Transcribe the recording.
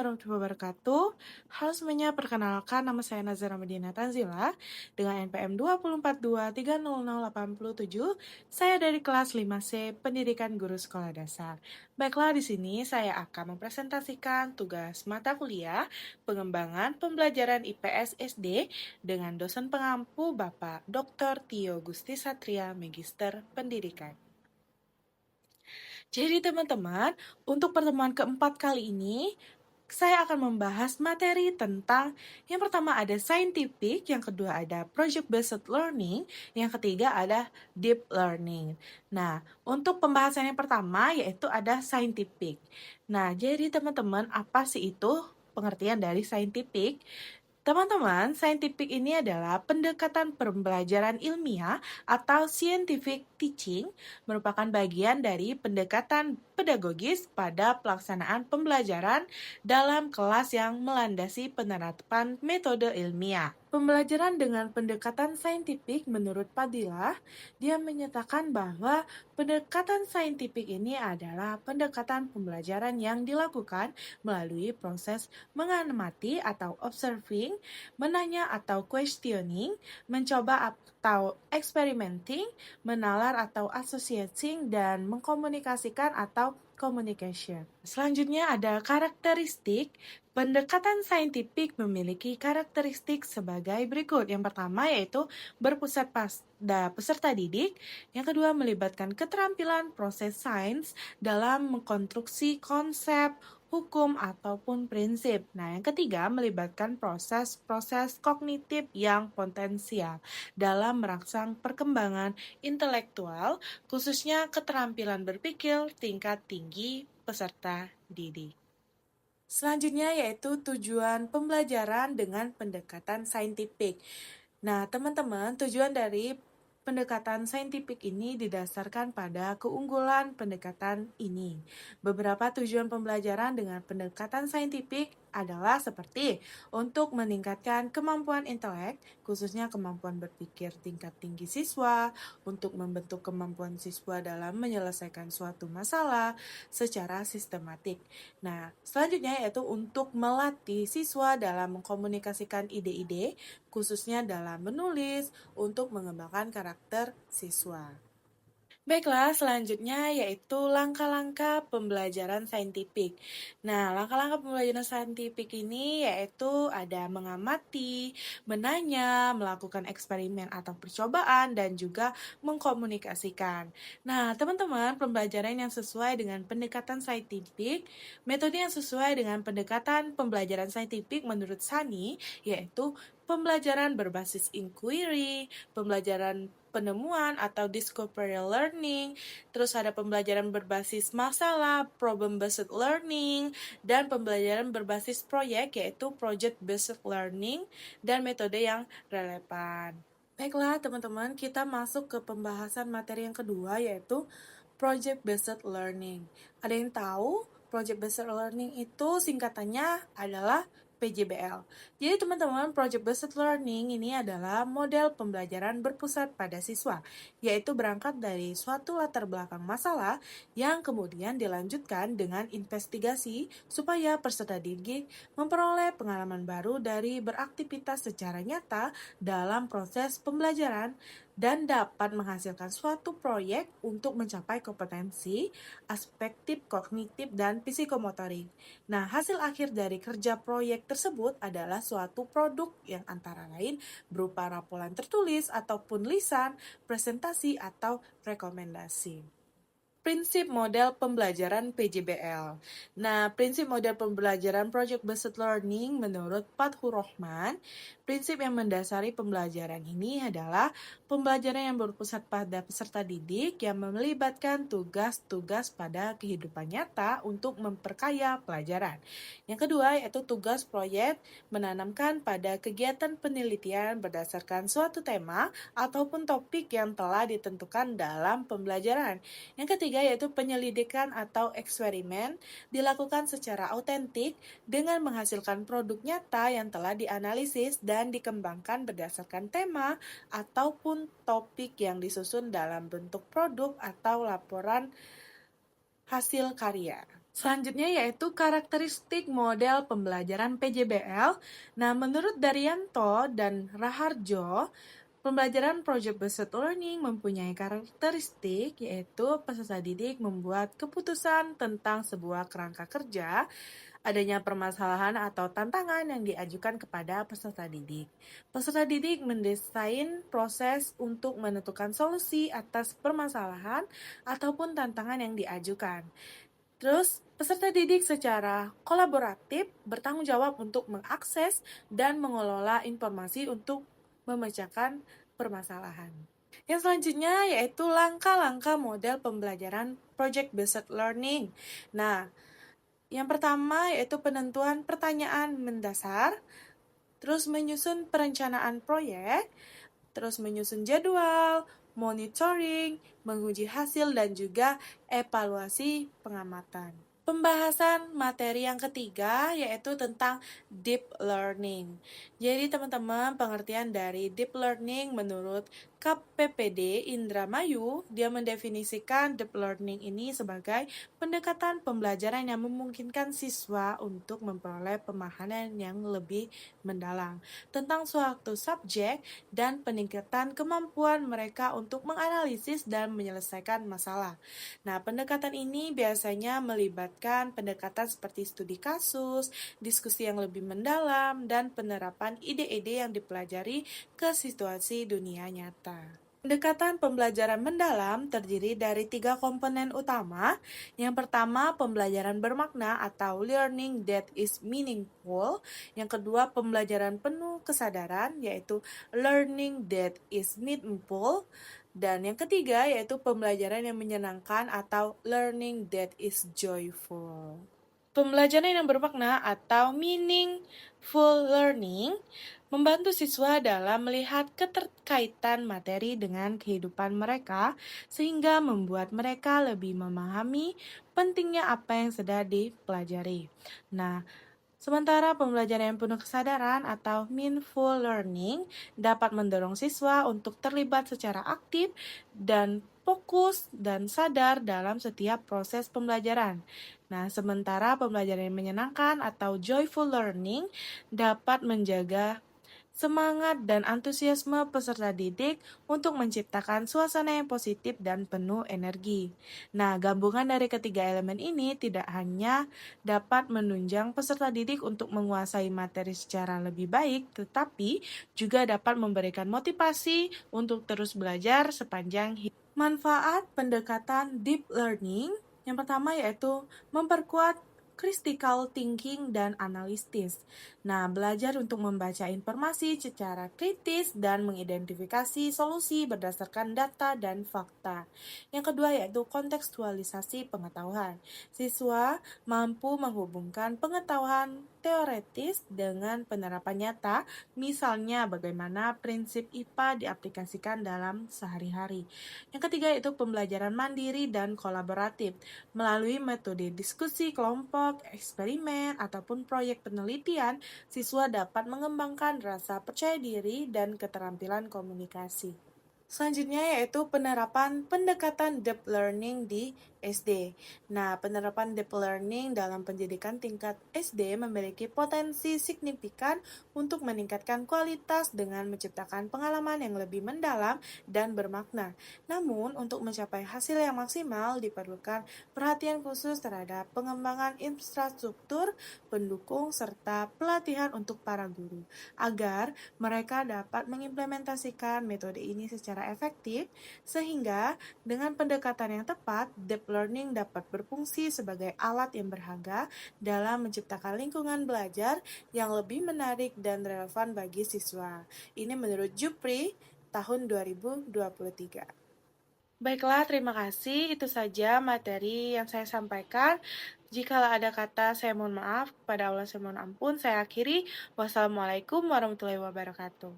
warahmatullahi wabarakatuh. Halo semuanya, perkenalkan nama saya Nazara Medina Tanzila dengan NPM 242300807. Saya dari kelas 5C Pendidikan Guru Sekolah Dasar. Baiklah, di sini saya akan mempresentasikan tugas mata kuliah pengembangan pembelajaran IPS SD dengan dosen pengampu Bapak Dr. Tio Gusti Satria, Magister Pendidikan. Jadi teman-teman, untuk pertemuan keempat kali ini, saya akan membahas materi tentang yang pertama ada scientific, yang kedua ada project-based learning, yang ketiga ada deep learning. Nah, untuk pembahasan yang pertama yaitu ada scientific. Nah, jadi teman-teman, apa sih itu pengertian dari scientific? Teman-teman, scientific ini adalah pendekatan pembelajaran ilmiah atau scientific teaching, merupakan bagian dari pendekatan pedagogis pada pelaksanaan pembelajaran dalam kelas yang melandasi penerapan metode ilmiah. Pembelajaran dengan pendekatan saintifik menurut Padilah, dia menyatakan bahwa pendekatan saintifik ini adalah pendekatan pembelajaran yang dilakukan melalui proses mengamati atau observing, menanya atau questioning, mencoba atau experimenting, menalar atau associating, dan mengkomunikasikan atau communication. Selanjutnya ada karakteristik. Pendekatan saintifik memiliki karakteristik sebagai berikut. Yang pertama yaitu berpusat pada peserta didik. Yang kedua melibatkan keterampilan proses sains dalam mengkonstruksi konsep, hukum, ataupun prinsip. Nah, yang ketiga melibatkan proses-proses kognitif yang potensial dalam merangsang perkembangan intelektual, khususnya keterampilan berpikir tingkat tinggi peserta didik. Selanjutnya yaitu tujuan pembelajaran dengan pendekatan saintifik. Nah, teman-teman, tujuan dari pendekatan saintifik ini didasarkan pada keunggulan pendekatan ini. Beberapa tujuan pembelajaran dengan pendekatan saintifik adalah seperti untuk meningkatkan kemampuan intelek, khususnya kemampuan berpikir tingkat tinggi siswa, untuk membentuk kemampuan siswa dalam menyelesaikan suatu masalah secara sistematik. Nah, selanjutnya yaitu untuk melatih siswa dalam mengkomunikasikan ide-ide, khususnya dalam menulis untuk mengembangkan karakter siswa. Baiklah, selanjutnya yaitu langkah-langkah pembelajaran saintifik. Nah, langkah-langkah pembelajaran saintifik ini yaitu ada mengamati, menanya, melakukan eksperimen atau percobaan, dan juga mengkomunikasikan. Nah, teman-teman, pembelajaran yang sesuai dengan pendekatan saintifik, metode yang sesuai dengan pendekatan pembelajaran saintifik menurut Sani, yaitu pembelajaran berbasis inquiry, pembelajaran penemuan atau discovery learning, terus ada pembelajaran berbasis masalah, problem based learning, dan pembelajaran berbasis proyek yaitu project based learning, dan metode yang relevan. Baiklah teman-teman, kita masuk ke pembahasan materi yang kedua yaitu project based learning. Ada yang tahu project based learning itu singkatannya adalah PJBL. Jadi teman-teman, Project Based Learning ini adalah model pembelajaran berpusat pada siswa, yaitu berangkat dari suatu latar belakang masalah yang kemudian dilanjutkan dengan investigasi supaya peserta didik memperoleh pengalaman baru dari beraktivitas secara nyata dalam proses pembelajaran dan dapat menghasilkan suatu proyek untuk mencapai kompetensi, aspektif kognitif, dan psikomotorik. Nah, hasil akhir dari kerja proyek tersebut adalah suatu produk yang antara lain berupa laporan tertulis ataupun lisan, presentasi, atau rekomendasi. Prinsip model pembelajaran PJBL. Nah, prinsip model pembelajaran Project Based Learning menurut Fathur Rahman, prinsip yang mendasari pembelajaran ini adalah pembelajaran yang berpusat pada peserta didik yang melibatkan tugas-tugas pada kehidupan nyata untuk memperkaya pelajaran. Yang kedua yaitu tugas proyek menanamkan pada kegiatan penelitian berdasarkan suatu tema ataupun topik yang telah ditentukan dalam pembelajaran. Yang ketiga yaitu penyelidikan atau eksperimen dilakukan secara autentik dengan menghasilkan produk nyata yang telah dianalisis dan dikembangkan berdasarkan tema ataupun topik yang disusun dalam bentuk produk atau laporan hasil karya. Selanjutnya yaitu karakteristik model pembelajaran PJBL. Nah, menurut Daryanto dan Raharjo, pembelajaran Project Based Learning mempunyai karakteristik yaitu peserta didik membuat keputusan tentang sebuah kerangka kerja, adanya permasalahan atau tantangan yang diajukan kepada peserta didik. Peserta didik mendesain proses untuk menentukan solusi atas permasalahan ataupun tantangan yang diajukan. Terus, peserta didik secara kolaboratif bertanggung jawab untuk mengakses dan mengelola informasi untuk memecahkan permasalahan. Yang selanjutnya yaitu langkah-langkah model pembelajaran Project Based Learning. Nah, yang pertama yaitu penentuan pertanyaan mendasar, terus menyusun perencanaan proyek, terus menyusun jadwal, monitoring, menguji hasil, dan juga evaluasi pengamatan. Pembahasan materi yang ketiga yaitu tentang deep learning. Jadi teman-teman, pengertian dari deep learning menurut KPPD Indramayu, dia mendefinisikan deep learning ini sebagai pendekatan pembelajaran yang memungkinkan siswa untuk memperoleh pemahaman yang lebih mendalam tentang suatu subjek dan peningkatan kemampuan mereka untuk menganalisis dan menyelesaikan masalah. Nah, pendekatan ini biasanya melibatkan pendekatan seperti studi kasus, diskusi yang lebih mendalam, dan penerapan ide-ide yang dipelajari ke situasi dunia nyata. Pendekatan pembelajaran mendalam terdiri dari 3 komponen utama. Yang pertama, pembelajaran bermakna atau learning that is meaningful. Yang kedua, pembelajaran penuh kesadaran, yaitu learning that is meaningful. Dan yang ketiga, yaitu pembelajaran yang menyenangkan atau learning that is joyful. Pembelajaran yang bermakna atau meaningful learning membantu siswa dalam melihat keterkaitan materi dengan kehidupan mereka sehingga membuat mereka lebih memahami pentingnya apa yang sedang dipelajari. Nah, sementara pembelajaran yang penuh kesadaran atau mindful learning dapat mendorong siswa untuk terlibat secara aktif dan fokus dan sadar dalam setiap proses pembelajaran. Nah, sementara pembelajaran yang menyenangkan atau joyful learning dapat menjaga semangat dan antusiasme peserta didik untuk menciptakan suasana yang positif dan penuh energi. Nah, gabungan dari ketiga elemen ini tidak hanya dapat menunjang peserta didik untuk menguasai materi secara lebih baik, tetapi juga dapat memberikan motivasi untuk terus belajar sepanjang hidup. Manfaat pendekatan deep learning yang pertama yaitu memperkuat critical thinking dan analitis. Nah, belajar untuk membaca informasi secara kritis dan mengidentifikasi solusi berdasarkan data dan fakta. Yang kedua yaitu kontekstualisasi pengetahuan. Siswa mampu menghubungkan pengetahuan teoretis dengan penerapan nyata, misalnya bagaimana prinsip IPA diaplikasikan dalam sehari-hari. Yang ketiga yaitu pembelajaran mandiri dan kolaboratif. Melalui metode diskusi kelompok, eksperimen, ataupun proyek penelitian, siswa dapat mengembangkan rasa percaya diri dan keterampilan komunikasi. Selanjutnya yaitu penerapan pendekatan deep learning di SD. Nah, penerapan deep learning dalam pendidikan tingkat SD memiliki potensi signifikan untuk meningkatkan kualitas dengan menciptakan pengalaman yang lebih mendalam dan bermakna. Namun, untuk mencapai hasil yang maksimal diperlukan perhatian khusus terhadap pengembangan infrastruktur pendukung serta pelatihan untuk para guru agar mereka dapat mengimplementasikan metode ini secara efektif, sehingga dengan pendekatan yang tepat, deep learning dapat berfungsi sebagai alat yang berharga dalam menciptakan lingkungan belajar yang lebih menarik dan relevan bagi siswa. Ini menurut Jupri tahun 2023. Baiklah, terima kasih. Itu saja materi yang saya sampaikan. Jika ada kata saya mohon maaf, kepada Allah saya mohon ampun. Saya akhiri. Wassalamualaikum warahmatullahi wabarakatuh.